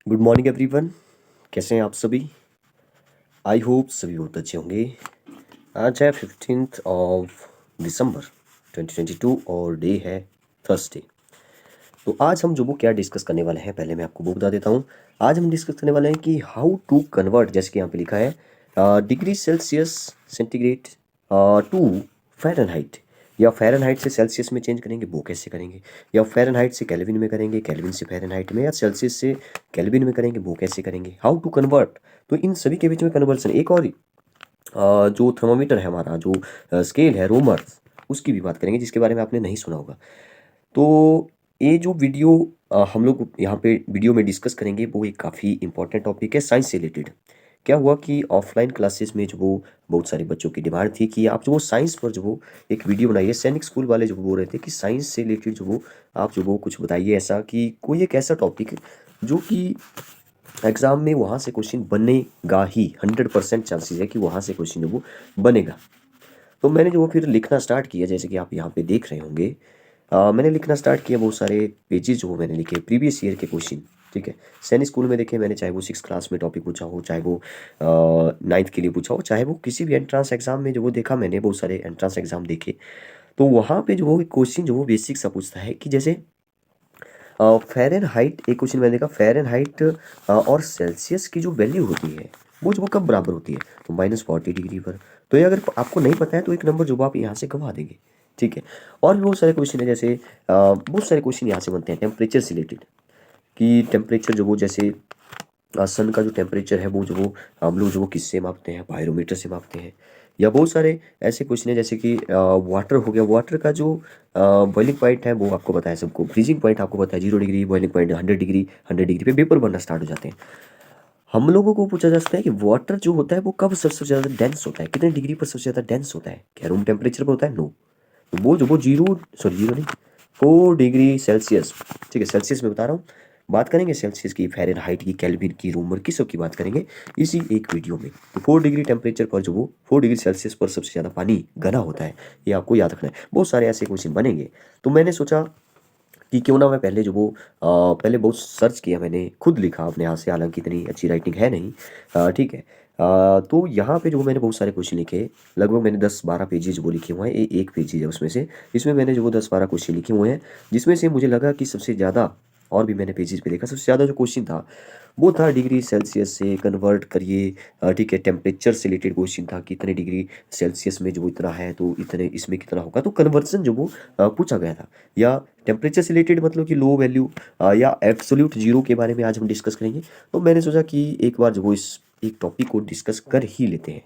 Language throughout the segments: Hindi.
Good morning everyone. कैसे हैं आप सभी? आई होप सभी बहुत अच्छे होंगे। आज है 15 दिसंबर 2022 और डे है थर्सडे। तो आज हम जो वो क्या डिस्कस करने वाले हैं, पहले मैं आपको वो बता देता हूँ। आज हम डिस्कस करने वाले हैं कि हाउ टू कन्वर्ट, जैसे कि यहाँ पे लिखा है degree Celsius centigrade to Fahrenheit, या फ़ारेनहाइट से सेल्सियस में चेंज करेंगे वो कैसे करेंगे, या फ़ारेनहाइट से केल्विन में करेंगे, केल्विन से फ़ारेनहाइट में, या सेल्सियस से केल्विन में करेंगे वो कैसे करेंगे, हाउ टू कन्वर्ट। तो इन सभी के बीच में कन्वर्सन, एक और जो थर्मामीटर है हमारा, जो स्केल है रोमर, उसकी भी बात करेंगे जिसके बारे में आपने नहीं सुना होगा। तो ये जो वीडियो हम लोग यहाँ पे वीडियो में डिस्कस करेंगे वो एक काफ़ी इंपॉर्टेंट टॉपिक है साइंस से रिलेटेड। क्या हुआ कि ऑफलाइन क्लासेस में जो वो बहुत सारे बच्चों की डिमांड थी कि आप जो वो साइंस पर जो वो एक वीडियो बनाइए। सैनिक स्कूल वाले जो बोल रहे थे कि साइंस से रिलेटेड जो वो आप जो वो कुछ बताइए, ऐसा कि कोई एक ऐसा टॉपिक जो कि एग्ज़ाम में वहाँ से क्वेश्चन बनेगा ही, 100% चांसेस है कि वहाँ से क्वेश्चन जो वो बनेगा। तो मैंने जो वो फिर लिखना स्टार्ट किया, जैसे कि आप यहाँ पे देख रहे होंगे। मैंने लिखना स्टार्ट किया, बहुत सारे पेजेस जो मैंने लिखे प्रीवियस ईयर के क्वेश्चन। ठीक है, सैनिक स्कूल में देखे मैंने, चाहे वो 6 क्लास में टॉपिक पूछा हो, चाहे वो 9th के लिए पूछा हो, चाहे वो किसी भी एंट्रांस एग्जाम में जो वो देखा मैंने, बहुत सारे एंट्रांस एग्जाम देखे। तो वहाँ पे जो वो क्वेश्चन जो वो बेसिक सा पूछता है कि जैसे फ़ारेनहाइट, एक क्वेश्चन मैंने देखा, फ़ारेनहाइट और सेल्सियस की जो वैल्यू होती है वो कब बराबर होती है, तो -40 डिग्री पर। तो ये अगर आपको नहीं पता है तो एक नंबर जो वो आप यहाँ से गंवा देंगे। ठीक है, और भी बहुत सारे क्वेश्चन है, जैसे बहुत सारे क्वेश्चन यहाँ से बनते हैं टेम्परेचर से रिलेटेड, कि टेम्परेचर जो वो जैसे सन का जो टेम्परेचर है वो जो वो हम लोग जो वो किससे मापते हैं, पायरोमीटर से मापते हैं। या बहुत सारे ऐसे क्वेश्चन है, जैसे कि वाटर हो गया, वाटर का जो बॉइलिंग पॉइंट है वो आपको पता है सबको, फ्रीजिंग पॉइंट आपको पता है 0 degree, boiling point 100 degree, 100 degree पे वेपर बनना स्टार्ट हो जाते हैं। हम लोगों को पूछा जा सकता है कि वाटर जो होता है वो कब सबसे ज़्यादा डेंस होता है, कितने डिग्री पर सबसे ज़्यादा डेंस होता है, क्या रूम टेम्परेचर पर होता है? नो। तो वो जो वो जीरो, सॉरी जीरो नहीं, 4 डिग्री सेल्सियस। ठीक है, सेल्सियस में बता रहा हूँ। बात करेंगे सेल्सियस की, फ़ारेनहाइट की, केल्विन की, रोमर की, सब की बात करेंगे इसी एक वीडियो में। तो 4 डिग्री टेम्परेचर पर जो वो 4 डिग्री सेल्सियस पर सबसे ज़्यादा पानी घना होता है, ये आपको याद रखना है। बहुत सारे ऐसे क्वेश्चन बनेंगे। तो मैंने सोचा कि क्यों ना मैं पहले जो वो पहले बहुत सर्च किया, मैंने खुद लिखा अपने हाथ से, हालांकि इतनी अच्छी राइटिंग है नहीं। ठीक है। तो यहाँ पे जो मैंने बहुत सारे क्वेश्चन लिखे, लगभग मैंने 10-12 पेजेज वो लिखे हुए हैं, एक पेज है उसमें से, इसमें मैंने जो वो 10-12 क्वेश्चन लिखे हुए हैं, जिसमें से मुझे लगा कि सबसे ज़्यादा, और भी मैंने पेजेस पे देखा, सबसे ज़्यादा जो क्वेश्चन था वो था डिग्री सेल्सियस से कन्वर्ट करिए। ठीक है, टेम्परेचर से रिलेटेड क्वेश्चन था कि इतने डिग्री सेल्सियस में जो वो इतना है तो इतने इसमें कितना होगा, तो कन्वर्सन जो वो पूछा गया था। या टेम्परेचर से रिलेटेड मतलब कि लो वैल्यू या एब्सोल्यूट जीरो के बारे में आज हम डिस्कस करेंगे। तो मैंने सोचा कि एक बार जो वो इस एक टॉपिक को डिस्कस कर ही लेते हैं।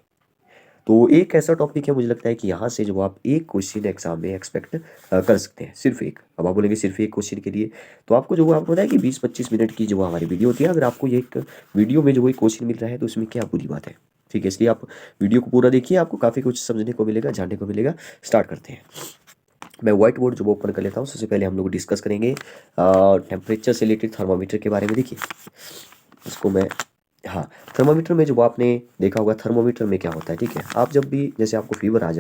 तो एक ऐसा टॉपिक है, मुझे लगता है कि यहाँ से जो आप एक क्वेश्चन एग्जाम में एक्सपेक्ट कर सकते हैं, सिर्फ एक। अब आप बोलेंगे सिर्फ एक क्वेश्चन के लिए, तो आपको जो वो आपको पता है कि 20-25 मिनट की जो हमारी वीडियो होती है, अगर आपको ये एक वीडियो में जो वो क्वेश्चन मिल रहा है तो उसमें क्या बुरी बात है। ठीक है, इसलिए आप वीडियो को पूरा देखिए, आपको काफ़ी कुछ समझने को मिलेगा, जानने को मिलेगा। स्टार्ट करते हैं। मैं व्हाइट बोर्ड जो वो ओपन कर लेता हूँ। सबसे पहले हम लोग डिस्कस करेंगे टेम्परेचर से रिलेटेड थर्मामीटर के बारे में। देखिए इसको मैं, हाँ, थर्मामीटर में जो आपने देखा होगा, थर्मामीटर में क्या होता है, ठीक है, आप जब भी जैसे आपको फीवर आ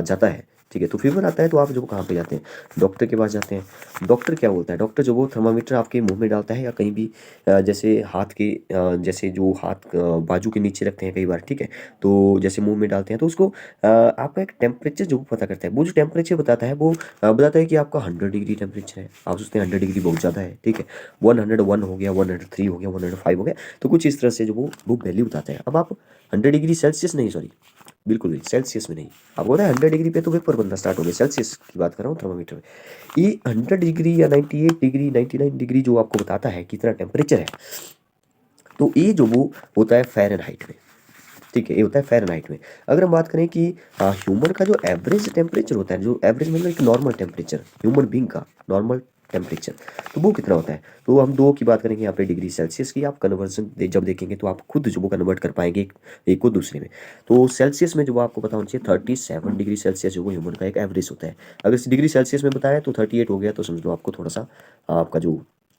जाता है, ठीक है, तो फीवर आता है तो आप जो कहाँ पे जाते हैं, डॉक्टर के पास जाते हैं। डॉक्टर क्या बोलता है, डॉक्टर जो वो थर्मामीटर आपके मुंह में डालता है, या कहीं भी जैसे हाथ के जैसे जो हाथ बाजू के नीचे रखते हैं कई बार, ठीक है, तो जैसे मुंह में डालते हैं तो उसको आपका एक टेम्परेचर जो पता करता है, वो जो टेम्परेचर बताता है वो बताता है कि आपका 100 डिग्री टेम्परेचर है। आप सोचते हैं 100 डिग्री बहुत ज़्यादा है, ठीक है, 101 हो गया, 103 हो गया, 105 हो गया, तो कुछ इस तरह से जो वो वैल्यू बताता है। अब आप 100 डिग्री सेल्सियस नहीं, सॉरी, बिल्कुल भी सेल्सियस में नहीं, आपको पता है 100 डिग्री पे तो वेपर बनना स्टार्ट हो गया, सेल्सियस की बात कर रहा हूँ थर्मामीटर में। ये 100 डिग्री या 98 डिग्री, 99 डिग्री जो आपको बताता है कितना टेम्परेचर है, तो ये जो वो होता है फ़ारेनहाइट में। ठीक है, ये होता है फ़ारेनहाइट में। अगर हम बात करें कि ह्यूमन का जो एवरेज टेम्परेचर होता है, जो एवरेज मतलब एक नॉर्मल टेम्परेचर, ह्यूमन बीइंग का नॉर्मल टेम्परेचर, तो वो कितना होता है, तो हम दो की बात करेंगे यहाँ पे, डिग्री सेल्सियस की। आप कन्वर्जन जब देखेंगे तो आप खुद जो वो कन्वर्ट कर पाएंगे एक को दूसरे में। तो सेल्सियस में जो वो आपको पता होना चाहिए, 37 डिग्री सेल्सियस जो वो ह्यूमन का एक एवरेज होता है। अगर डिग्री सेल्सियस में बताया तो 38 हो गया, तो समझ लो आपको थोड़ा सा आपका जो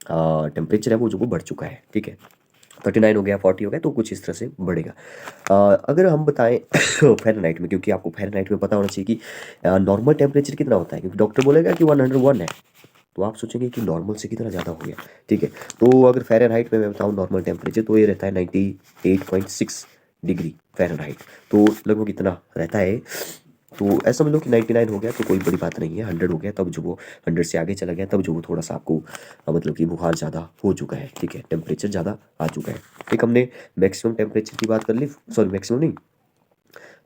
टेम्परेचर है वो जो वो बढ़ चुका है। ठीक है, 39 हो गया, 40 हो गया, तो कुछ इस तरह से बढ़ेगा। अगर हम बताएं फ़ारेनहाइट में, क्योंकि आपको फ़ारेनहाइट में पता होना चाहिए कि नॉर्मल टेम्परेचर कितना होता है, क्योंकि डॉक्टर बोलेगा कि 101 है, तो आप सोचेंगे कि नॉर्मल से कितना ज़्यादा हो गया, ठीक है। तो अगर फ़ारेनहाइट में मैं बताऊँ नॉर्मल टेम्परेचर, तो ये रहता है 98.6 डिग्री फ़ारेनहाइट। तो लगभग इतना रहता है। तो ऐसा समझ लो कि 99 हो गया तो कोई बड़ी बात नहीं है, 100 हो गया तब जो वो 100 से आगे चला गया तब जो वो थोड़ा-सा आपको मतलब कि बुखार ज़्यादा हो चुका है, ठीक है, टेम्परेचर ज़्यादा आ चुका है। एक हमने मैक्सिमम टेम्परेचर की बात कर ली, सॉरी मैक्सिमम नहीं,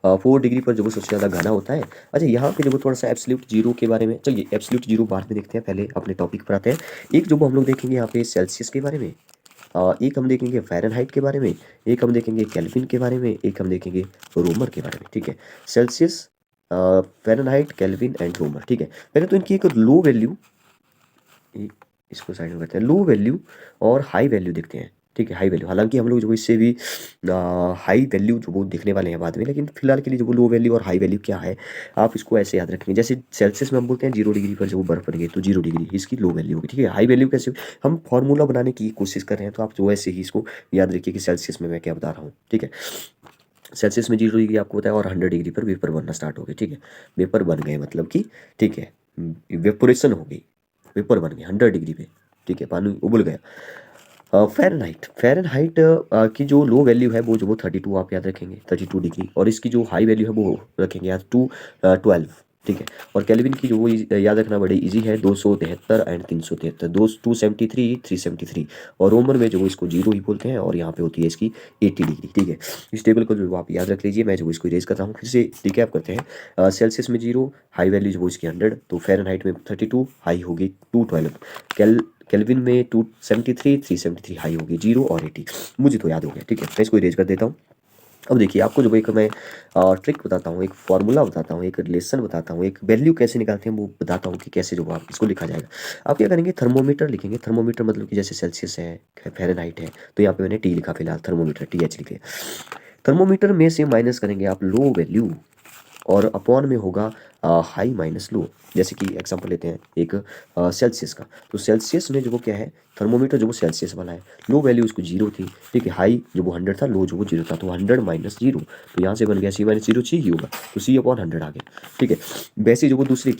4 डिग्री पर जो वो सबसे ज़्यादा घना होता है। अच्छा, यहाँ पे जो वो थोड़ा-सा एब्सोल्यूट ज़ीरो के बारे में, चलिए एब्सोल्यूट ज़ीरो बाद में देखते हैं, पहले अपने टॉपिक पर आते हैं। एक जो वो हम लोग देखेंगे यहाँ पे सेल्सियस के बारे में, एक हम देखेंगे फ़ारेनहाइट के बारे में, एक हम देखेंगे केल्विन के बारे में, एक हम देखेंगे रोमर के बारे में, ठीक है। सेल्सियस, फ़ारेनहाइट, केल्विन एंड रोमर, ठीक है। पहले तो इनकी एक लो वैल्यू, इसको साइड में करते हैं, लो वैल्यू और हाई वैल्यू देखते हैं, ठीक है। हाई वैल्यू, हालांकि हम लोग जो इससे भी हाई वैल्यू जो वो देखने वाले हैं बाद में, लेकिन फिलहाल के लिए जो वो लो वैल्यू और हाई वैल्यू क्या है आप इसको ऐसे याद रखेंगे। जैसे सेल्सियस में हम बोलते हैं 0 डिग्री पर जो वो बर्फ बन गई तो 0 डिग्री इसकी लो वैल्यू होगी, ठीक है। हाई वैल्यू कैसे, हम फॉर्मूला बनाने की कोशिश कर रहे हैं तो आप जो ऐसे ही इसको याद रखिए कि सेल्सियस में मैं क्या बता रहा हूँ, ठीक है। सेल्सियस में 0 डिग्री आपको बताया और 100 डिग्री पर वेपर बनना स्टार्ट हो गए, ठीक है। वेपर बन गए मतलब कि, ठीक है, वेपोरेशन हो गई, वेपर बन गए 100 डिग्री पे, ठीक है, पानी उबल गया। फ़ारेनहाइट, फ़ारेनहाइट की जो लो वैल्यू है वो जो वो 32 आप याद रखेंगे, 32 डिग्री, और इसकी जो हाई वैल्यू है वो रखेंगे याद 212, ठीक है। और केल्विन की जो वो याद रखना बड़ी इजी है, 273 एंड 373, 273, 373। और रोमन में जो वो इसको 0 ही बोलते हैं और यहाँ पे होती है इसकी 80 डिग्री, ठीक है। इस टेबल को जो आप याद रख लीजिए, मैं जो इसको इरेज कर रहा हूँ, फिर से रिकैप करते हैं। सेल्सियस में 0, हाई वैल्यू जो वो इसकी 100, तो फ़ारेनहाइट में 32, हाई होगी 212, केल्विन में 273, 373, हाई होगी 0 और 80। मुझे तो याद हो गया, ठीक है, मैं इसको इरेज कर देता हूँ। अब देखिए आपको जो एक मैं ट्रिक बताता हूँ, एक फार्मूला बताता हूँ, एक रिलेशन बताता हूँ, एक वैल्यू कैसे निकालते हैं वो बताता हूँ कि कैसे जो आप इसको लिखा जाएगा। आप क्या करेंगे, थर्मोमीटर लिखेंगे। थर्मोमीटर मतलब कि जैसे सेल्सियस है, फ़ारेनहाइट है, तो यहाँ पे मैंने टी लिखा, फिलहाल थर्मोमीटर TH लिखे। थर्मोमीटर में से माइनस करेंगे आप लो वैल्यू और अपॉन में होगा हाई माइनस लो। जैसे कि एग्जांपल लेते हैं एक सेल्सियस का, तो सेल्सियस में जो वो क्या है, थर्मोमीटर जो वो सेल्सियस वाला है, लो वैल्यू उसको 0 थी, ठीक है, हाई जो वो 100 था, लो जो वो 0 था, तो 100 माइनस 0, तो यहाँ से बन गया C माइनस 0 C ही होगा, तो C अपॉन 100 आ गया, ठीक है। वैसे जो वो दूसरे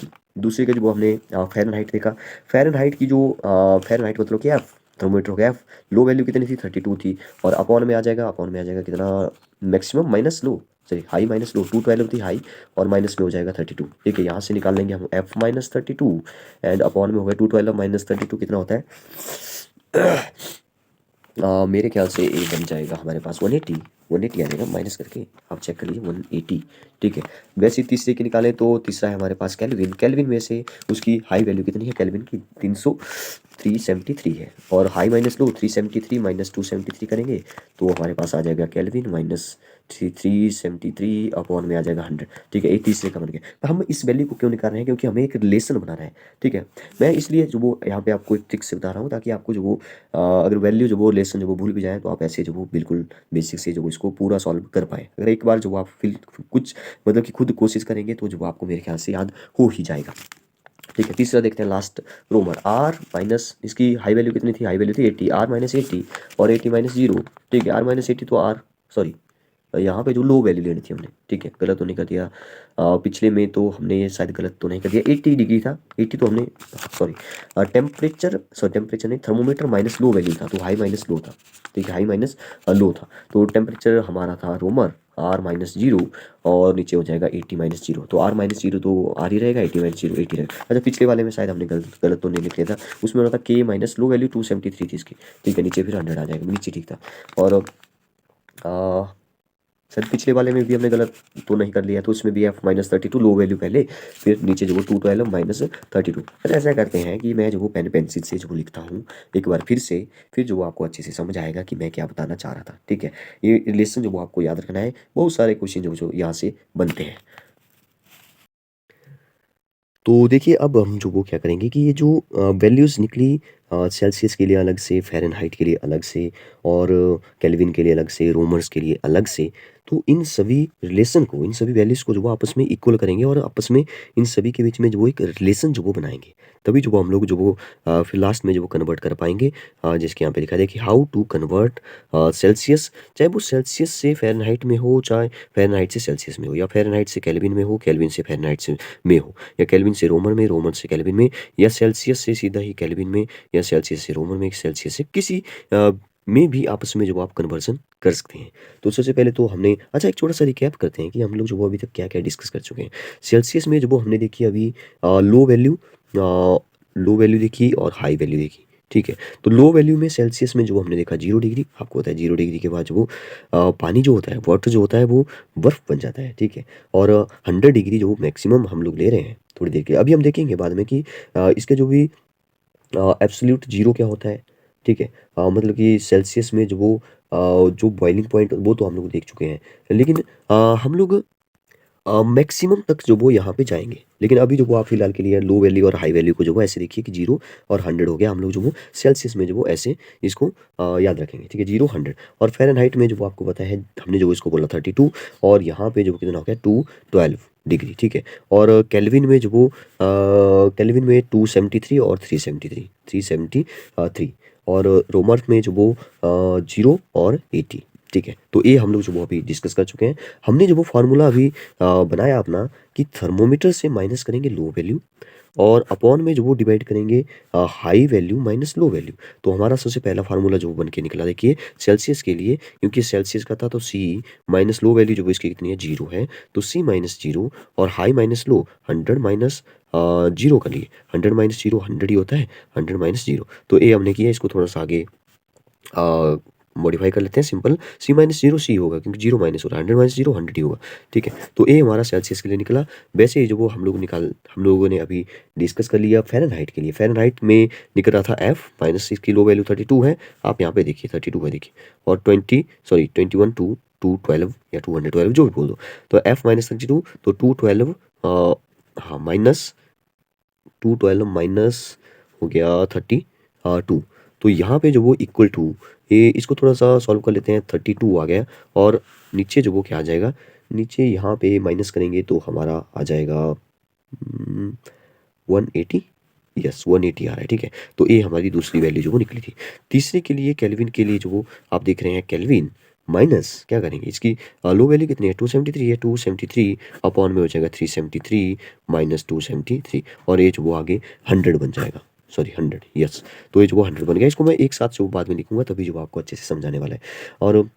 का जो वो हमने फ़ारेनहाइट देखा, फ़ारेनहाइट की जो फ़ारेनहाइट मतलब क्या, थर्मोमीटर हो गया, लो वैल्यू कितनी थी 32 थी, और अपॉन में आ जाएगा, अपॉन में आ जाएगा कितना, maximum minus low, sorry high minus low, 212 थी हाई, और माइनस में हो जाएगा 32, ठीक है। यहाँ से निकाल लेंगे हम F माइनस 32 एंड अपॉन में हो गया 212 माइनस 32 कितना होता है, मेरे ख्याल से ये बन जाएगा हमारे पास 180, 180 आ जाएगा माइनस करके, आप चेक कर लीजिए 180, ठीक है। वैसे तीसरे की निकालें तो तीसरा है हमारे पास केल्विन। केल्विन में से उसकी हाई वैल्यू कितनी है केल्विन की, 373 है, और हाई माइनस लो 373 माइनस 273 करेंगे तो हमारे पास आ जाएगा केल्विन माइनस 373 अपॉन में आ जाएगा 100, ठीक है। ये तीसरे का बन गया। तो हम इस वैल्यू को क्यों निकाल रहे हैं, क्योंकि हमें एक रिलेशन बनाना है, ठीक है। मैं इसलिए जो वो यहाँ पे आपको एक ट्रिक से बता रहा हूँ ताकि आपको जो वो अगर वैल्यू जो वो रिलेशन जो वो भूल भी जाए तो आप ऐसे जो वो बिल्कुल बेसिक से जो वो इसको पूरा सॉल्व कर पाए। अगर एक बार जो वो आप फिर कुछ मतलब कि खुद कोशिश करेंगे तो जो वो आपको मेरे ख्याल से याद हो ही जाएगा, ठीक है। तीसरा देखते हैं लास्ट, रोमर। आर माइनस, इसकी हाई वैल्यू कितनी थी, हाई वैल्यू थी 80, आर माइनस 80 और 80 माइनस 0, ठीक है। आर माइनस 80 तो आर, सॉरी यहाँ पे जो लो वैल्यू लेनी थी हमने, ठीक है, गलत तो नहीं कर दिया। पिछले में तो हमने ये शायद गलत तो नहीं कर दिया, 80 डिग्री था, 80 तो हमने, सॉरी टेम्परेचर, सॉरी टेम्परेचर नहीं, थर्मोमीटर माइनस लो वैल्यू था तो हाई माइनस लो था, ठीक है, हाई माइनस लो था, तो टेम्परेचर हमारा था रोमर आर माइनस 0 और नीचे हो जाएगा 80 माइनस 0, तो आर माइनस 0 तो आर ही रहेगा, 80 माइनस 0 80 रहेगा। अच्छा, पिछले वाले में शायद हमने गलत तो नहीं लिख लिया था, उसमें होता था के माइनस लो वैल्यू 273 थी इसकी, ठीक है, नीचे फिर 100 आ जाएगा, नीचे ठीक था। और शायद पिछले वाले में भी हमने गलत तो नहीं कर लिया, तो उसमें भी F माइनस 32 लो वैल्यू पहले, फिर नीचे जो वो 212 माइनस 32। फिर ऐसा करते हैं कि मैं जो वो पेन पेंसिल से जो वो लिखता हूँ एक बार फिर से, फिर जो वो आपको अच्छे से समझ आएगा कि मैं क्या बताना चाह रहा था, ठीक है। ये रिलेशन जो वो आपको याद रखना है, बहुत सारे क्वेश्चन जो यहाँ से बनते हैं। तो देखिए अब हम जो वो क्या करेंगे कि ये जो वैल्यूज़ निकली सेल्सियस के लिए अलग से, फ़ारेनहाइट के लिए अलग से, और केल्विन के लिए अलग से, रोमर्स के लिए अलग से, तो इन सभी रिलेशन को, इन सभी वैल्यूज़ को जो वो आपस में इक्वल करेंगे और आपस में इन सभी के बीच में जो वो एक रिलेशन जो वो बनाएँगे। तभी जो वो हम लोग जो वो फिर लास्ट में जो वो कन्वर्ट कर पाएँगे, जिसके यहाँ पे लिखा है कि हाउ टू कन्वर्ट सेल्सियस, चाहे वो सेल्सियस से फ़ारेनहाइट में हो, चाहे फ़ारेनहाइट से सेल्सियस में हो, या फ़ारेनहाइट से केल्विन में हो, केल्विन से फ़ारेनहाइट से में हो, या केल्विन से रोमन में, रोमन से केल्विन में, या सेल्सियस से सीधा ही केल्विन में, या सेल्सियस से रोमन में, सेल्सियस से किसी में भी आपस में जो आप कन्वर्जन कर सकते हैं। तो सबसे पहले तो हमने अच्छा एक छोटा-सा रिकैप करते हैं कि हम लोग जो वो अभी तक क्या-क्या डिस्कस कर चुके हैं। सेल्सियस में जो वो हमने देखी अभी लो वैल्यू देखी और हाई वैल्यू देखी, ठीक है? तो लो वैल्यू में सेल्सियस में जो हमने देखा 0 डिग्री, आपको पता है 0 डिग्री के बाद जो वो पानी जो होता है, वाटर जो होता है वो बर्फ़ बन जाता है, ठीक है? और 100 डिग्री जो मैक्सिमम हम लोग ले रहे हैं थोड़ी देर के लिए। अभी हम देखेंगे बाद में कि इसके जो भी एब्सोल्यूट ज़ीरो क्या होता है, ठीक है? मतलब कि सेल्सियस में जो वो जो बॉइलिंग पॉइंट वो तो हम लोग देख चुके हैं। लेकिन हम लोग मैक्सिमम तक जो वो यहाँ पे जाएँगे। लेकिन अभी जो वो आप फ़िलहाल के लिए लो वैल्यू और हाई वैल्यू को जो वो ऐसे देखिए कि 0 और 100 हो गया। हम लोग जो वो सेल्सियस में जो वो ऐसे इसको याद रखेंगे, ठीक है? 0, 100 और फ़ारेनहाइट में जो वो आपको पता है हमने जो इसको बोला 32 और यहाँ पे जो कितना हो गया 212 डिग्री, ठीक है? और केल्विन में जो वो केल्विन में 273 और 373 373 और रोमन में जो वो 0 और 80, ठीक है? तो ये हम लोग जो वो अभी डिस्कस कर चुके हैं। हमने जो वो फ़ॉर्मूला अभी बनाया अपना कि थर्मोमीटर से माइनस करेंगे लो वैल्यू और अपॉन में जो वो डिवाइड करेंगे high value minus low value. तो हमारा सबसे पहला फ़ॉर्मूला जो बन के निकला देखिए सेल्सियस के लिए, क्योंकि सेल्सियस का था तो सी माइनस लो वैल्यू जो वो इसकी कितनी है 0 है, तो सी माइनस 0 और हाई माइनस लो 100 माइनस 0 कर लिए। 100 माइनस 0 100 ही होता है, 100 माइनस 0। तो ये हमने किया, इसको थोड़ा-सा आगे मॉडिफाई कर लेते हैं सिंपल, सी माइनस 0 सी होगा क्योंकि 0 माइनस हो रहा है, 100 माइनस 0 100 ही होगा, ठीक है? तो ये हमारा सेल्सियस के लिए निकला। वैसे ही जो वो हम लोगों ने अभी डिस्कस कर लिया फ़ारेनहाइट के लिए। फ़ारेनहाइट में निकल रहा था एफ माइनस 6 की लो वैल्यू 32 है, आप यहाँ पे देखिए 32 है देखिए, और 21 टू 212 या 212 जो भी बोल दो। तो एफ माइनस 32 तो 212 हाँ माइनस 212 माइनस हो गया 32। तो यहाँ पे जो वो इक्वल टू, ये इसको थोड़ा-सा सॉल्व कर लेते हैं, 32 आ गया और नीचे जो वो क्या आ जाएगा, नीचे यहाँ पे माइनस करेंगे तो हमारा आ जाएगा 180, यस 180 आ रहा है, ठीक है? तो ये हमारी दूसरी वैल्यू जो वो निकली थी। तीसरे के लिए केल्विन के लिए जो वो आप देख रहे हैं केल्विन माइनस क्या करेंगे इसकी लो वैल्यू कितनी है 273 है, 273 अपॉन में हो जाएगा 373 माइनस 273 और ये जो वो आगे 100 बन जाएगा, सॉरी 100, यस। तो ये जो वो 100 बन गया, इसको मैं एक साथ जो बाद में लिखूँगा तभी जो वो आपको अच्छे से समझाने वाला है। और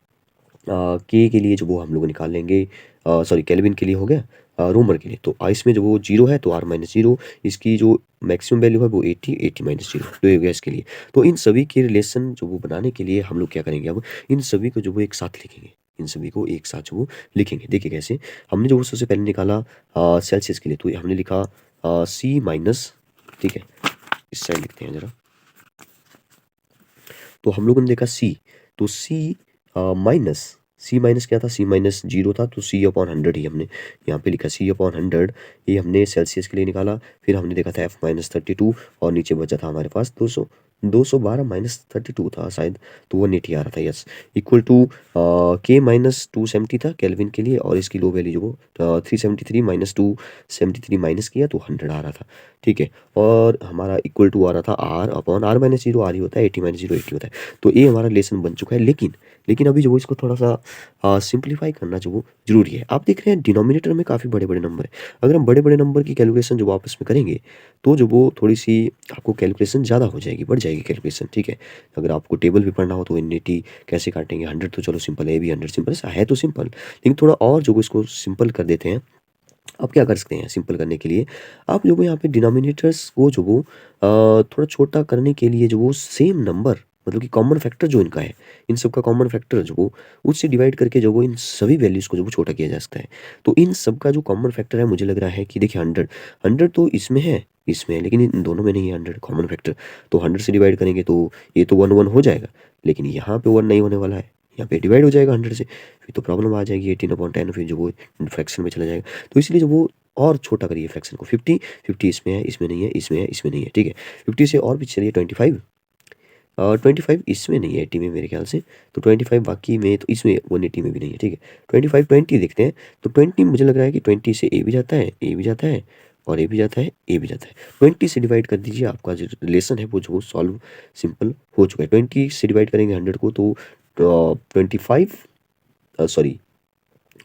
के लिए जो वो हम लोग निकाल लेंगे, सॉरी केल्विन के लिए हो गया, रोमन के लिए तो इसमें जो वो 0 है तो r माइनस 0, इसकी जो मैक्सिमम वैल्यू है वो 80, 80 माइनस 0 तो ये हो गया इसके लिए। तो इन सभी के रिलेशन जो वो बनाने के लिए हम लोग क्या करेंगे, अब इन सभी को जो वो एक साथ लिखेंगे, इन सभी को एक साथ जो वो लिखेंगे। देखिए कैसे, हमने जो वो सबसे पहले निकाला सेल्सियस के लिए, तो हमने लिखा सी माइनस, ठीक है? इस साइड लिखते हैं ज़रा। तो हम लोगों ने देखा सी, तो माइनस सी माइनस क्या था, सी माइनस 0 था, तो सी अपॉन 100 ही हमने यहाँ पे लिखा, सी अपॉन 100 ये हमने सेल्सियस के लिए निकाला। फिर हमने देखा था एफ माइनस 32 और नीचे बचा था हमारे पास 212 माइनस 32 था शायद, तो 180 आ रहा था, यस। इक्वल टू के माइनस 270 था केल्विन के लिए और इसकी लो वैल्यू जो वो 373 माइनस 273 माइनस किया तो 100 आ रहा था, ठीक है? और हमारा इक्वल टू आ रहा था R upon R minus 0 R ही होता है, 80 माइनस 0 80 होता है। तो ये हमारा लेसन बन चुका है, लेकिन अभी जो वो इसको थोड़ा-सा सिंप्लीफाई करना जो वो ज़रूरी है। आप देख रहे हैं डिनोमिनेटर में काफ़ी बड़े-बड़े नंबर हैं। अगर हम बड़े-बड़े नंबर की कैलकुलेशन जो आपस में करेंगे, तो जो वो थोड़ी-सी आपको कैलकुलेशन ज़्यादा हो जाएगी, बढ़ जाएगी कैलकुलेशन, ठीक है? अगर आपको टेबल भी पढ़ना हो तो 180 कैसे काटेंगे, 100 तो चलो सिंपल है, ये भी 100 सिंपल है तो सिंपल, लेकिन थोड़ा और जो वो इसको सिंपल कर देते हैं। आप क्या कर सकते हैं सिंपल करने के लिए, आप जो वो यहाँ पे डिनोमिनेटर्स को जो वो थोड़ा छोटा करने के लिए जो वो सेम नंबर, मतलब कि कॉमन फैक्टर जो इनका है, इन सब का कॉमन फैक्टर जो वो उससे डिवाइड करके जो वो इन सभी वैल्यूज़ को जो वो छोटा किया जा सकता है। तो इन सब का जो कॉमन फैक्टर है मुझे लग रहा है कि देखिए 100, 100 तो इसमें है लेकिन इन दोनों में नहीं है 100 कॉमन फैक्टर। तो 100 से डिवाइड करेंगे तो ये तो 1 1 हो जाएगा, लेकिन यहाँ पे 1 नहीं होने वाला है, यहाँ पे डिवाइड हो जाएगा 100 से, फिर तो प्रॉब्लम आ जाएगी 18/10, फिर जो वो फ्रैक्शन में चला जाएगा। तो इसलिए जो वो और छोटा करिए फ्रैक्शन को, 50 50 इसमें है, इसमें नहीं है, इसमें है, इसमें नहीं है, ठीक है? 50 से और भी चलिए 25, 25 इसमें नहीं है 80 में मेरे ख्याल से, तो 25 बाकी में, तो इसमें 180 में भी नहीं है, ठीक है। 25 20 देखते हैं, तो 20 मुझे लग रहा है कि 20 से ए भी जाता है, ए भी जाता है, और ए भी जाता है, ए भी जाता है। 20 से डिवाइड कर दीजिए, आपका जो रिलेशन है वो जो सॉल्व सिंपल हो चुका है। 20 से डिवाइड करेंगे 100 को, तो 25 सॉरी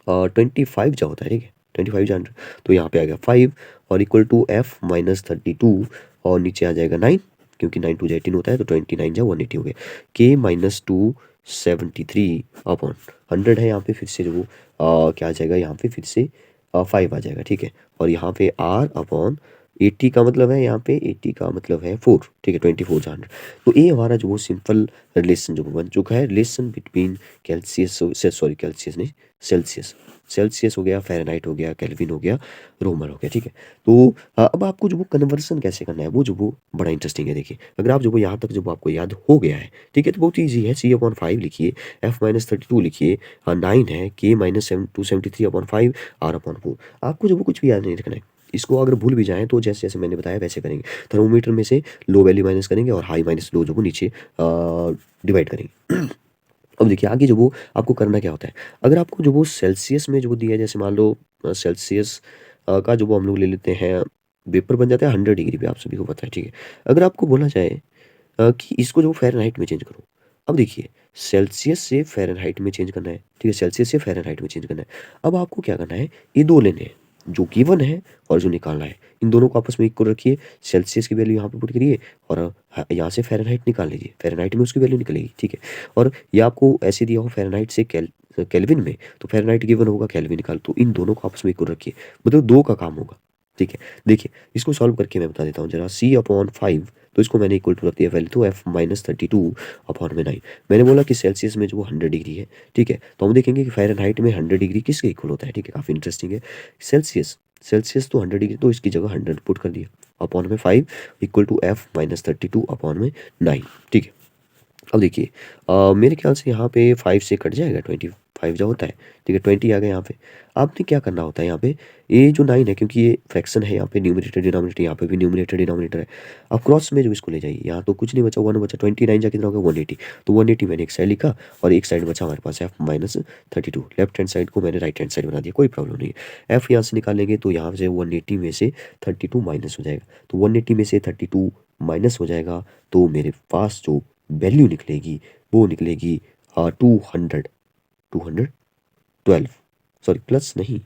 25 जो होता है, ठीक है, 25 जा 100, तो यहाँ पे आ गया 5 और इक्वल टू एफ माइनस 32, और नीचे आ जाएगा 9, क्योंकि 9 2 18 होता है, तो 29 जा 180 हो गया। के माइनस 273 अपॉन 100 है यहाँ पे, फिर से जो क्या आ जाएगा यहाँ पे, फिर से 5 आ जाएगा, ठीक है। और यहाँ पे आर अपॉन 80 का मतलब है, यहाँ पे 80 का मतलब है 4, ठीक है, 24 जा 100। तो ये हमारा जो वो सिंपल रिलेशन जो बन चुका है, रिलेशन बिटवीन कैल्सियस, सॉरी कैल्सियस नहीं, सेल्सियस, सेल्सियस हो गया, फ़ारेनहाइट हो गया, केल्विन हो गया, रोमन हो गया, ठीक है। तो अब आपको जो वो कन्वर्सन कैसे करना है, वो जो वो बड़ा इंटरेस्टिंग है। देखिए, अगर आप जो वो यहाँ तक जो आपको याद हो गया है, ठीक है, तो बहुत ईजी है। C/5 लिखिए, F माइनस 32 लिखिए, 9 है, K माइनस 273/5, R/4। आपको जो वो कुछ भी याद नहीं रखना है। इसको अगर भूल भी जाएँ तो जैसे जैसे मैंने बताया वैसे करेंगे। थर्मोमीटर में से लो वैल्यू माइनस करेंगे और हाई माइनस लो जो वो नीचे डिवाइड करेंगे। अब देखिए आगे जो वो आपको करना क्या होता है, अगर आपको जो वो सेल्सियस में जो वो दिया है, जैसे मान लो सेल्सियस का जो वो हम लोग ले लेते हैं, वेपर बन जाता है 100 डिग्री पे, आप सभी को पता है, ठीक है। अगर आपको बोला जाए कि इसको जो फ़ारेनहाइट में चेंज करो, अब देखिए सेल्सियस से फ़ारेनहाइट में चेंज करना है, ठीक है, सेल्सियस से फ़ारेनहाइट में चेंज करना है। अब आपको क्या करना है, ये 2 लेने हैं, जो गिवन है और जो निकालना है, इन दोनों को आपस में इक्वल रखिए, सेल्सियस की वैल्यू यहाँ पे पुट करिए, और यहाँ से फ़ारेनहाइट निकाल लीजिए, फ़ारेनहाइट में उसकी वैल्यू निकलेगी, ठीक है। और ये आपको ऐसे दिया हो फ़ारेनहाइट से केल्विन में, तो फ़ारेनहाइट गिवन होगा, केल्विन निकाल, तो इन दोनों को आपस में इक्वल रखिए, मतलब 2 का काम होगा, ठीक है। देखिए, इसको सॉल्व करके मैं बता देता हूँ ज़रा। C/5, तो इसको मैंने इक्वल टू रख दिया पहले, तो F माइनस 32 अपॉन में 9। मैंने बोला कि सेल्सियस में जो वो 100 डिग्री है, ठीक है, तो हम देखेंगे कि फ़ारेनहाइट में 100 डिग्री किसके इक्वल होता है, ठीक है, काफ़ी इंटरेस्टिंग है। सेल्सियस, सेल्सियस तो 100 डिग्री, तो इसकी जगह 100 पुट कर दिया, अपॉन में 5 equal to F minus 32 upon में 9, ठीक है। अब देखिए मेरे ख्याल से यहाँ पे 5 से कट जाएगा, 25 जो होता है, ठीक है, 20 आ गया यहाँ पे। आपने क्या करना होता है यहाँ पे, ये जो 9 है, क्योंकि ये फ्रैक्शन है, यहाँ पे न्यूमरेटर डिनोमिनेटर, यहाँ पे भी न्यूमरेटर डिनोमिनेटर है। अब क्रॉस में जो इसको ले जाइए, यहाँ तो कुछ नहीं बचा, 1 बचा, 29 जा कितना होगा 180, तो 180 मैंने एक साइड लिखा, और एक साइड बचा हमारे पास F minus 32, left hand side को मैंने राइट हैंड साइड बना दिया, कोई प्रॉब्लम नहीं है। F यहाँ से निकालेंगे तो यहाँ से 180 में से 32 माइनस हो जाएगा, तो 180 में से 32 माइनस हो जाएगा, तो मेरे पास जो वैल्यू निकलेगी वो निकलेगी 200, 212, सॉरी प्लस नहीं,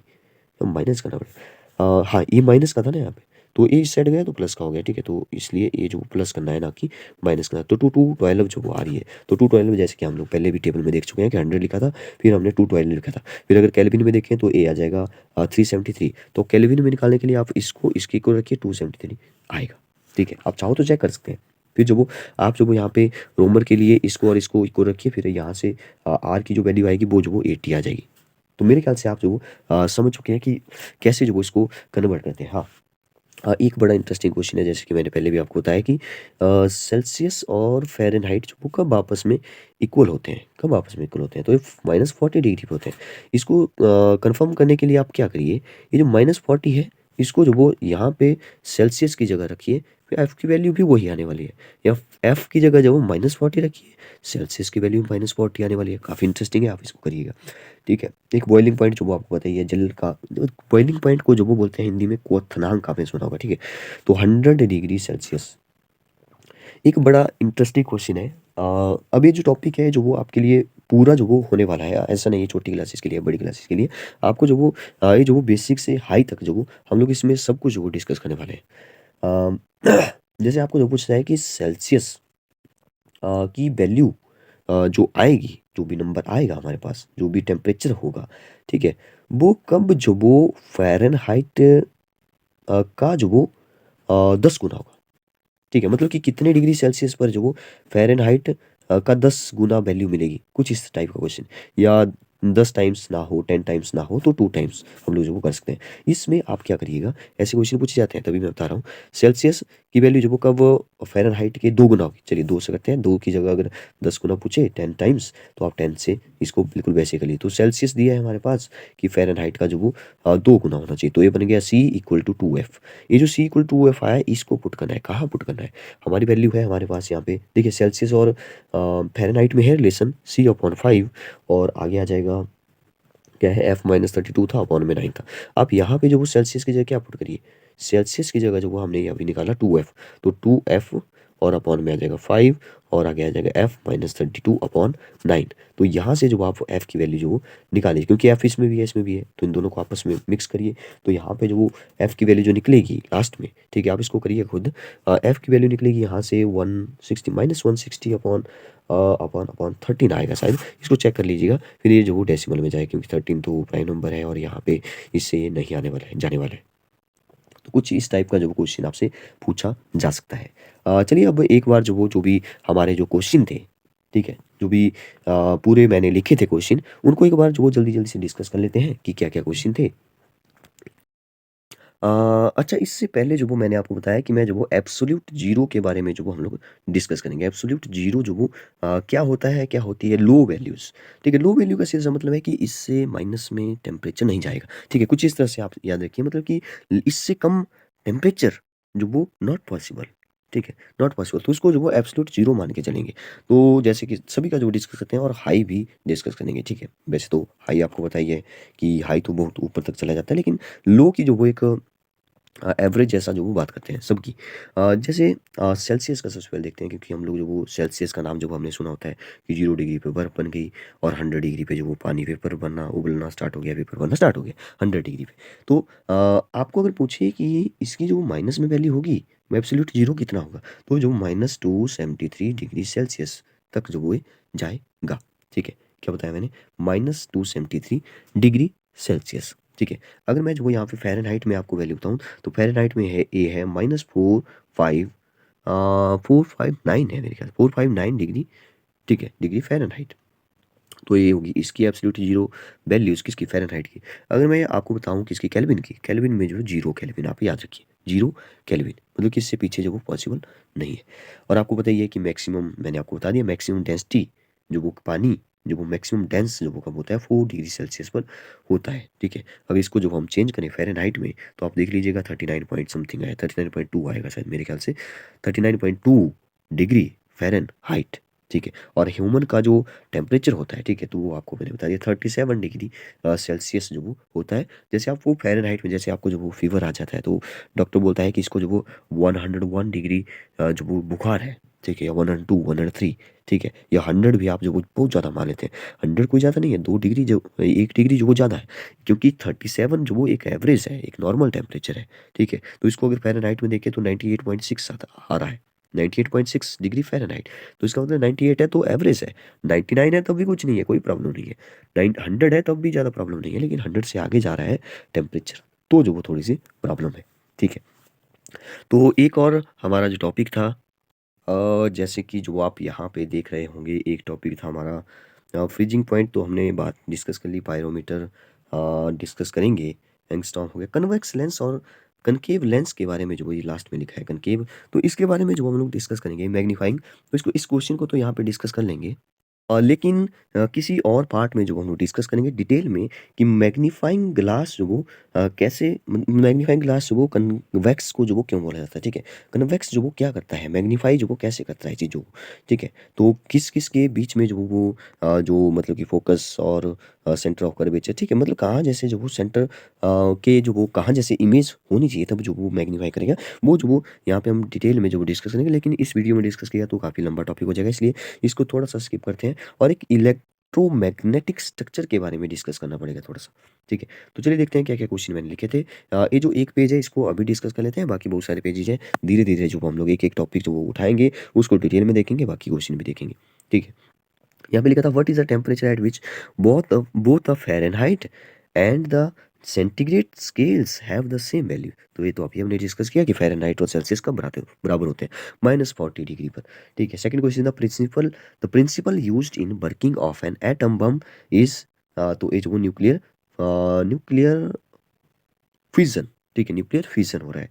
माइनस करना पड़ेगा, हाँ ये माइनस का था ना यहाँ पे, तो ये इस साइड गया तो प्लस का हो गया, ठीक है, तो इसलिए ये जो प्लस करना है ना कि माइनस करना है। तो 212 जो वो आ रही है, तो 212 जैसे कि हम लोग पहले भी टेबल में देख चुके हैं कि 100 लिखा था, फिर हमने 212 लिखा था। फिर अगर केल्विन में देखें तो ए आ जाएगा 373, तो केल्विन में निकालने के लिए आप इसको इसकी को रखिए, 273 आएगा, ठीक है। आप चाहो तो चेक कर सकते हैं। फिर जो वो आप जो वो यहाँ पे रोमर के लिए इसको और इसको इक्वल रखिए, फिर यहाँ से आर की जो वैल्यू आएगी वो जो वो 80 आ जाएगी। तो मेरे ख्याल से आप जो समझ चुके हैं कि कैसे जो वो इसको कन्वर्ट करते हैं। हाँ, एक बड़ा इंटरेस्टिंग क्वेश्चन है, जैसे कि मैंने पहले भी आपको बताया कि सेल्सियस और फ़ारेनहाइट जो वो कब आपस में इक्वल होते हैं, कब आपस में इक्वल होते हैं, तो ये -40 डिग्री पे होते हैं। इसको कंफर्म करने के लिए आप क्या करिए, ये जो -40 है, इसको जो वो यहाँ पे सेल्सियस की जगह रखिए, फिर एफ़ की वैल्यू भी वही आने वाली है, या एफ़ की जगह जब वो -40 रखिए, सेल्सियस की वैल्यू -40 आने वाली है। काफ़ी इंटरेस्टिंग है, आप इसको करिएगा, ठीक है। एक बॉइलिंग पॉइंट जो वो आपको बताइए, जल का बॉइलिंग पॉइंट को जो वो बोलते हैं हिंदी में क्वथनांक, आपने सुना होगा, ठीक है। तो 100 डिग्री सेल्सियस एक बड़ा इंटरेस्टिंग क्वेश्चन है। अब ये जो टॉपिक है जो वो आपके लिए पूरा जो वो होने वाला है, ऐसा नहीं है छोटी क्लासेस के लिए, बड़ी क्लासेस के लिए, आपको जो वो ये जो वो बेसिक से हाई तक जो वो हम लोग इसमें सब कुछ जो वो डिस्कस करने वाले हैं। जैसे आपको जो पूछना है कि सेल्सियस की वैल्यू जो आएगी, जो भी नंबर आएगा हमारे पास, जो भी टेम्परेचर होगा, ठीक है, वो कब जो वो फ़ारेनहाइट का जो वो 10 गुना होगा, ठीक है, मतलब कि कितने डिग्री सेल्सियस पर जो वो फ़ारेनहाइट का 10 गुना वैल्यू मिलेगी, कुछ इस टाइप का क्वेश्चन, या 10 टाइम्स ना हो, 10 टाइम्स ना हो, तो 2 टाइम्स हम लोग जो वो कर सकते हैं। इसमें आप क्या करिएगा, ऐसे क्वेश्चन पूछे जाते हैं, तभी मैं बता रहा हूँ। सेल्सियस की वैल्यू जो वो कब फ़ारेनहाइट के 2 गुना होगी। चलिए 2 से करते हैं, 2 की जगह अगर 10 गुना पूछे 10 टाइम्स, तो आप 10 से इसको बिल्कुल वैसे कर लिए। तो सेल्सियस दिया है हमारे पास कि फ़ारेनहाइट का जो वो 2 गुना होना चाहिए। तो ये बन गया C इक्वल टू 2F। ये जो C इक्वल टू 2F आया, इसको पुट करना है। कहाँ पुट करना है? हमारी वैल्यू है हमारे पास यहाँ पे, देखिए सेल्सियस और फ़ारेनहाइट में है रिलेशन C/5, और आगे आ जाएगा क्या है, F-32 था, अपॉन में 9 था। आप यहाँ पे जो वो सेल्सियस की जगह क्या पुट करिए, सेल्सियस की जगह जो वो हमने अभी निकाला 2F, तो 2F और अपॉन में आ जाएगा 5, और आगे आ जाएगा F-32/9। तो यहाँ से जो आप F की वैल्यू जो वो निकालिए, क्योंकि F इसमें भी है इसमें भी है, तो इन दोनों को आपस में मिक्स करिए। तो यहाँ पे जो वो F की वैल्यू जो निकलेगी लास्ट में, ठीक है, आप इसको करिए खुद। F की वैल्यू निकलेगी यहाँ से 160 -160 अपॉन अपॉन अपॉन 13 आएगा शायद, इसको चेक कर लीजिएगा। फिर ये जो वो डेसिमल में जाए, क्योंकि 13 तो प्राइम नंबर है और यहाँ पे इससे ये नहीं आने वाला है, जाने वाला है। तो कुछ इस टाइप का जो क्वेश्चन आपसे पूछा जा सकता है। चलिए अब एक बार जो भी हमारे जो क्वेश्चन थे, ठीक है, जो भी पूरे मैंने लिखे थे क्वेश्चन, उनको एक बार जो वो जल्दी जल्दी से डिस्कस कर लेते हैं कि क्या क्या क्वेश्चन थे। अ, अच्छा, इससे पहले जो वो मैंने आपको बताया कि मैं जो वो एब्सोल्यूट ज़ीरो के बारे में जो वो हम लोग डिस्कस करेंगे। एब्सोल्यूट ज़ीरो जो वो क्या होता है, क्या होती है लो वैल्यूज़, ठीक है। लो वैल्यू का सीधा मतलब है कि इससे माइनस में टेम्परेचर नहीं जाएगा, ठीक है। कुछ इस तरह से आप याद रखिए, मतलब कि इससे कम टेम्परेचर जो वो नॉट पॉसिबल, ठीक है, नॉट पॉसिबल। तो उसको जो वो एब्सोल्यूट ज़ीरो मान के चलेंगे। तो जैसे कि सभी का जो डिस्कस करते हैं, और हाई भी डिस्कस करेंगे, ठीक है। वैसे तो हाई आपको पता ही है कि हाई तो बहुत ऊपर तक चला जाता है, लेकिन लो की जो वो एक एवरेज जैसा जो वो बात करते हैं सबकी। जैसे सेल्सियस का सबसे पहले देखते हैं, क्योंकि हम लोग जो वो सेल्सियस का नाम जो हमने सुना होता है कि 0 डिग्री पे बर्फ़ बन गई, और 100 डिग्री पे जो वो पानी वेपर बनना, उबलना स्टार्ट हो गया, वेपर बनना स्टार्ट हो गया 100 डिग्री पे। तो आपको अगर पूछे कि इसकी जो माइनस में वैल्यू होगी, एब्सोल्यूट ज़ीरो कितना होगा, तो जो -273 डिग्री सेल्सियस तक जो वो जाएगा, ठीक है। क्या बताया मैंने? -273 डिग्री सेल्सियस, ठीक है। अगर मैं जो वो यहाँ पे फ़ारेनहाइट में आपको वैल्यू बताऊँ, तो फ़ारेनहाइट में है, ए है -459 है मेरे ख्याल, 459 डिग्री, ठीक है, डिग्री फ़ारेनहाइट। तो ये होगी इसकी एब्सोल्यूट ज़ीरो वैल्यूज़ किसकी, फ़ारेनहाइट की। अगर मैं आपको बताऊँ किसकी, केल्विन की, केल्विन में जो 0 केल्विन, आप याद रखिए 0 केल्विन, मतलब कि इससे पीछे जो वो पॉसिबल नहीं है। और आपको पता ही है कि मैक्सिमम, मैंने आपको बता दिया, मैक्सिमम डेंसिटी जो वो पानी, जो वो मैक्सिमम डेंस जो वो कब होता है, 4 डिग्री सेल्सियस पर होता है, ठीक है। अब इसको जब हम चेंज करें फ़ारेनहाइट में, तो आप देख लीजिएगा 39 पॉइंट समथिंग आया, 39.2 आएगा शायद मेरे ख्याल से, 39.2 डिग्री फ़ारेनहाइट, ठीक है। और ह्यूमन का जो टेम्परेचर होता है, ठीक है, तो वो आपको मैंने बता दिया 37 डिग्री सेल्सियस जो वो होता है। जैसे आप वो फ़ारेनहाइट में, जैसे आपको जब वो फ़ीवर आ जाता है, तो डॉक्टर बोलता है कि इसको जो वो 101 डिग्री जो वो बुखार है, ठीक है, या 102, 103, ठीक है, या 100 भी आप जो वो बहुत ज़्यादा मान लेते हैं। 100 कोई ज़्यादा नहीं है, 2 डिग्री जो 1 डिग्री जो वो ज़्यादा है, क्योंकि 37 जो वो एक एवरेज है, एक नॉर्मल टेम्परेचर है, ठीक है। तो इसको अगर फ़ारेनहाइट में देखें, तो 98.6 आ रहा है, 98.6 डिग्री फ़ारेनहाइट। तो इसका मतलब 98 है तो एवरेज है, 99 है तब भी कुछ नहीं है, कोई प्रॉब्लम नहीं है, 100 है तब भी ज़्यादा प्रॉब्लम नहीं है, लेकिन 100 से आगे जा रहा है टेम्परेचर, तो जो वो थोड़ी सी प्रॉब्लम है, ठीक है। तो एक और हमारा जो टॉपिक था, जैसे कि जो आप यहाँ पे देख रहे होंगे, एक टॉपिक था हमारा फ्रीजिंग पॉइंट, तो हमने बात डिस्कस कर ली, पायरोमीटर डिस्कस करेंगे, एंगस्ट्रॉम हो गया, कन्वेक्स लेंस और कनकेव लेंस के बारे में जो ये लास्ट में लिखा है कनकेव, तो इसके बारे में जो हम लोग डिस्कस करेंगे, मैग्नीफाइंग, तो इसको, इस क्वेश्चन को तो यहाँ पे डिस्कस कर लेंगे। लेकिन किसी और पार्ट में जो हम लोग डिस्कस करेंगे डिटेल में, कि मैग्नीफाइंग ग्लास जो वो कैसे, मैग्नीफाइंग ग्लास जो वो कन्वेक्स को जो वो क्यों बोला जाता है, ठीक है। कन्वेक्स जो वो क्या करता है, मैग्नीफाई जो वो कैसे करता है चीज़ों को, ठीक है। तो किस किस के बीच में जो वो जो मतलब कि फोकस और सेंटर ऑफ कर्वेचर, ठीक है, मतलब कहाँ जैसे जो वो सेंटर के जो वो कहाँ जैसे इमेज होनी चाहिए, तब जो वो मैग्नीफाई करेगा, वो जो वो यहाँ पे हम डिटेल में जो वो डिस्कस करेंगे। लेकिन इस वीडियो में डिस्कस किया तो काफ़ी लंबा टॉपिक हो जाएगा, इसलिए इसको थोड़ा सा स्किप करते हैं, और एक इलेक्ट्रोमैग्नेटिक स्ट्रक्चर के बारे में डिस्कस करना पड़ेगा थोड़ा सा, ठीक है। तो चलिए देखते हैं क्या क्या क्वेश्चन मैंने लिखे थे। ये जो एक पेज है इसको अभी डिस्कस कर लेते हैं, बाकी बहुत सारे पेजेज हैं, धीरे धीरे जो हम लोग एक एक टॉपिक जो वो उठाएंगे उसको डिटेल में देखेंगे, बाकी क्वेश्चन भी देखेंगे, ठीक है। यहाँ पे लिखा था, what is the temperature at which both the Fahrenheit and the centigrade scales have the same value. तो ये तो अभी हमने डिस्कस किया कि फ़ारेनहाइट और सेल्सियस कब बराबर होते हैं, -40 डिग्री पर, ठीक है। Second question, the principle used in working of an atom bomb is, तो ये जो वो न्यूक्लियर न्यूक्लियर फिजन, ठीक है, न्यूक्लियर फिजन हो रहा है।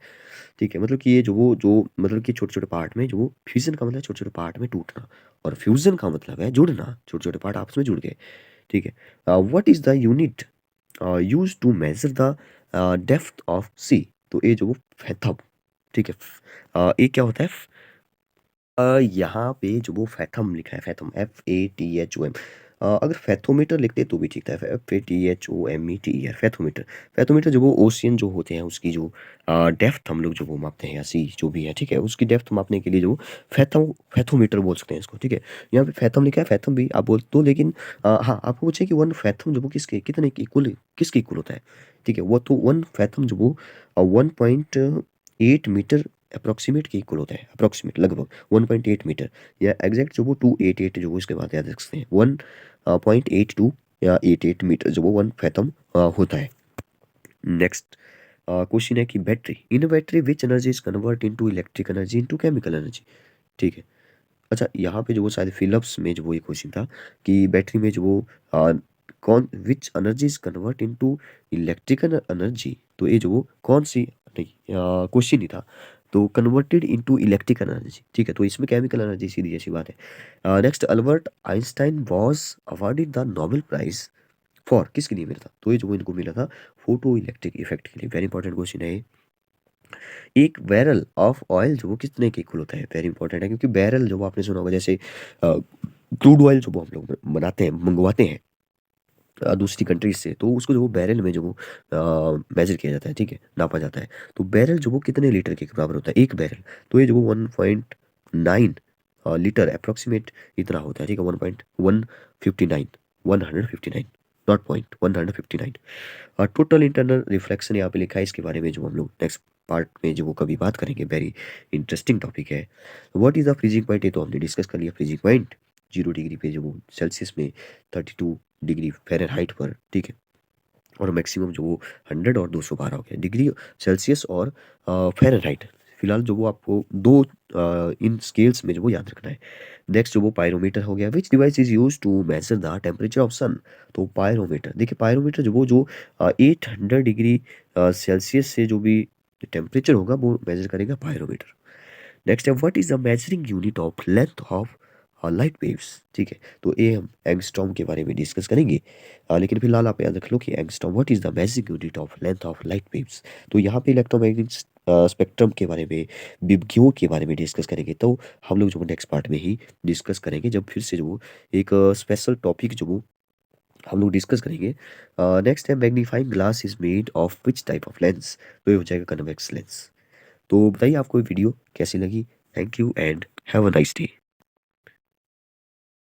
ठीक है, मतलब कि ये जो मतलब कि छोटे-छोटे पार्ट में जो फ्यूज़न का मतलब छोटे-छोटे पार्ट में टूटना और फ्यूज़न का मतलब है जुड़ना, छोटे-छोटे पार्ट आपस में जुड़ गए, ठीक है। What is the unit used to measure the depth of sea? तो ये जो फैथम, ठीक है। ये क्या होता है? यहाँ पे जो वो फैथम लिखा है, फैथम FATHOM, अगर फैथोमीटर लिखते तो भी ठीक था, FATHOMETER, फैथोमीटर। फैथोमीटर जो वो ओशियन जो होते हैं उसकी जो डेप्थ हम लोग जो वो मापते हैं, या सी जो भी है, ठीक है, उसकी डेप्थ मापने के लिए जो फैथोमीटर बोल सकते हैं इसको, ठीक है। यहाँ पे फैथम लिखा है, फैथम भी आप बोल दो, लेकिन हाँ, आपको पूछे कि वन फैथम जो वो किसके कितने के इक्वल, किसके इक्वल होता है, ठीक है। वो तो वन फैथम जो वो 1.8 मीटर अप्रोक्सीमेट के इक्वल होता है, अप्रोक्सीमेट लगभग 1.8 मीटर, या एग्जैक्ट जो वो 288 जो वो इसके बाद याद रख सकते हैं, 1.82 या 88 मीटर जो वो वन फैथम होता है। नेक्स्ट क्वेश्चन है कि battery, in battery which energy is convert into electric energy into chemical energy, ठीक है। अच्छा, यहाँ पे जो वो शायद फिलिप्स में जो वो ये क्वेश्चन था कि बैटरी में जो वो कौन which energy is convert into electrical energy, तो ये जो वो कौन सी, नहीं क्वेश्चन ही था, तो कन्वर्टेड इनटू इलेक्ट्रिकल एनर्जी, ठीक है, तो इसमें केमिकल एनर्जी सीधी जैसी बात है। Next, Albert Einstein was awarded the Nobel prize for, किसके लिए मिला था, तो ये जो वो इनको मिला था फोटो इलेक्ट्रिक इफेक्ट के लिए। वेरी इंपॉर्टेंट क्वेश्चन है ये। एक बैरल ऑफ ऑयल जो वो कितने के इक्वल होता है, वेरी इंपॉर्टेंट है, क्योंकि बैरल जो वो आपने सुना होगा, जैसे क्रूड ऑयल जो वो हम लोग बनाते हैं, मंगवाते हैं दूसरी कंट्रीज से, तो उसको जो वो बैरल में जो वो मेजर किया जाता है, ठीक है, नापा जाता है। तो बैरल जो वो कितने लीटर के बराबर होता है, एक बैरल, तो ये जो वो 1.9 लीटर अप्रोक्सीमेट इतना होता है, ठीक है, 1.159, 159, not point, 159। Total internal reflection यहाँ पे लिखा है, इसके बारे में जो हम लोग नेक्स्ट पार्ट में जो वो कभी बात करेंगे, वेरी इंटरेस्टिंग टॉपिक है। What is the freezing point, ये तो हमने डिस्कस कर लिया, फ्रीजिंग पॉइंट 0 डिग्री पे जो वो सेल्सियस में, 32 डिग्री फ़ारेनहाइट पर, ठीक है, और मैक्सिमम जो वो 100 और 212 हो गया डिग्री सेल्सियस और फ़ारेनहाइट। फिलहाल जो वो आपको दो इन स्केल्स में जो वो याद रखना है। नेक्स्ट जो वो पायरोमीटर हो गया, which device is use to measure the temperature of sun, तो पायरोमीटर, देखिए पायरोमीटर जो वो जो 800 डिग्री सेल्सियस से जो भी टेम्परेचर होगा वो मेजर करेगा पायरोमीटर। नेक्स्ट है, what is the measuring unit of length of light waves, ठीक है, तो ये हम एंगस्ट्रॉम के बारे में डिस्कस करेंगे। लेकिन फिलहाल आप याद रख लो कि angstrom, what is the measuring unit of length of light waves, तो यहाँ पे इलेक्ट्रोमैग्नेटिक स्पेक्ट्रम के बारे में, विकियों के बारे में डिस्कस करेंगे, तो हम लोग जो नेक्स्ट पार्ट में ही डिस्कस करेंगे, जब फिर से जो एक स्पेशल टॉपिक जो वो हम लोग डिस्कस करेंगे। नेक्स्ट है, magnifying glass is made of which type of lens, तो ये हो जाएगा कन्वेक्स लेंस। तो बताइए आपको ये वीडियो कैसी लगी। Thank you and have a nice day.